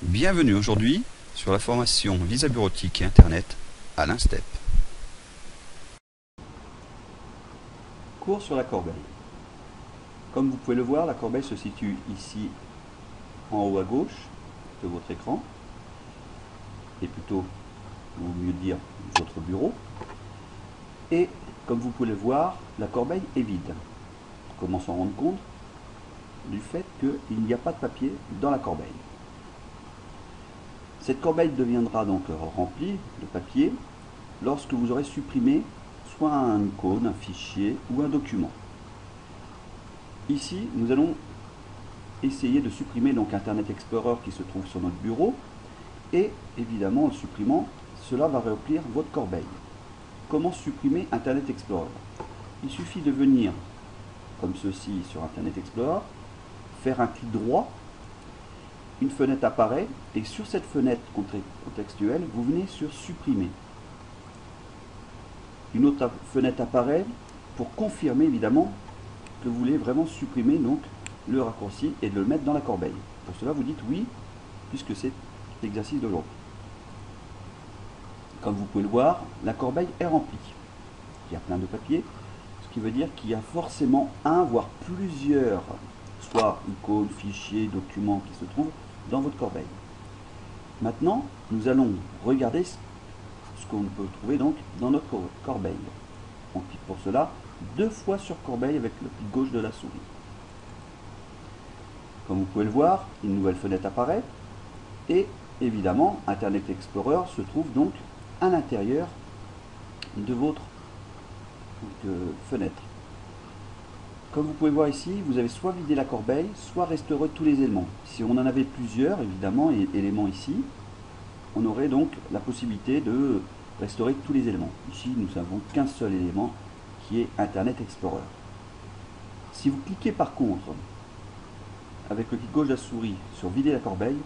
Bienvenue aujourd'hui sur la formation Visa Bureautique et Internet à l'INSTEP. Cours sur la corbeille. Comme vous pouvez le voir, la corbeille se situe ici en haut à gauche de votre écran, et plutôt, ou mieux dire, votre bureau. Et comme vous pouvez le voir, la corbeille est vide. Comment s'en rendre compte? Du fait qu'il n'y a pas de papier dans la corbeille. Cette corbeille deviendra donc remplie de papier lorsque vous aurez supprimé soit une icône, un fichier ou un document. Ici, nous allons essayer de supprimer donc Internet Explorer qui se trouve sur notre bureau, et évidemment en le supprimant, cela va remplir votre corbeille. Comment supprimer Internet Explorer? Il suffit de venir comme ceci sur Internet Explorer, faire un clic droit, une fenêtre apparaît, et sur cette fenêtre contextuelle, vous venez sur supprimer. Une autre fenêtre apparaît pour confirmer évidemment que vous voulez vraiment supprimer donc le raccourci et de le mettre dans la corbeille. Pour cela, vous dites oui, puisque c'est l'exercice d'aujourd'hui. Comme vous pouvez le voir, la corbeille est remplie. Il y a plein de papiers, ce qui veut dire qu'il y a forcément un, voire plusieurs, soit icônes, fichiers, documents qui se trouvent dans votre corbeille. Maintenant, nous allons regarder ce qu'on peut trouver donc dans notre corbeille. On clique pour cela 2 fois sur corbeille avec le clic gauche de la souris. Comme vous pouvez le voir, une nouvelle fenêtre apparaît, et évidemment Internet Explorer se trouve donc à l'intérieur de votre fenêtre. Comme vous pouvez voir ici, vous avez soit vidé la corbeille, soit restauré tous les éléments. Si on en avait plusieurs, évidemment, éléments ici, on aurait donc la possibilité de restaurer tous les éléments. Ici, nous n'avons qu'un seul élément, qui est Internet Explorer. Si vous cliquez par contre, avec le clic gauche de la souris, sur vider la corbeille,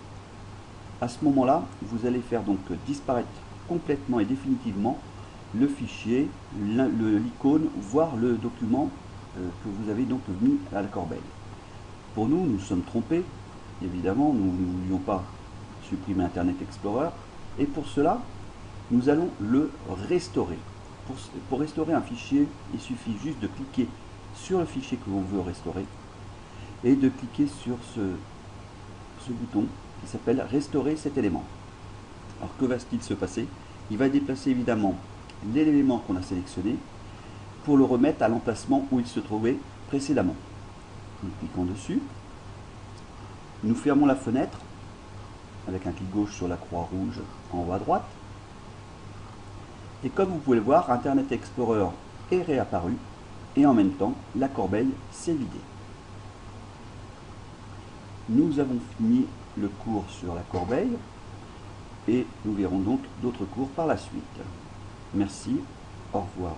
à ce moment-là, vous allez faire donc disparaître complètement et définitivement le fichier, l'icône, voire le document que vous avez donc mis à la corbeille. Pour nous, nous sommes trompés. Évidemment, nous ne voulions pas supprimer Internet Explorer. Et pour cela, nous allons le restaurer. Pour restaurer un fichier, il suffit juste de cliquer sur le fichier que l'on veut restaurer et de cliquer sur ce bouton qui s'appelle restaurer cet élément. Alors que va-t-il se passer? Il va déplacer évidemment l'élément qu'on a sélectionné pour le remettre à l'emplacement où il se trouvait précédemment. Nous cliquons dessus, nous fermons la fenêtre avec un clic gauche sur la croix rouge en haut à droite, et comme vous pouvez le voir, Internet Explorer est réapparu et en même temps la corbeille s'est vidée. Nous avons fini le cours sur la corbeille et nous verrons donc d'autres cours par la suite. Merci, au revoir.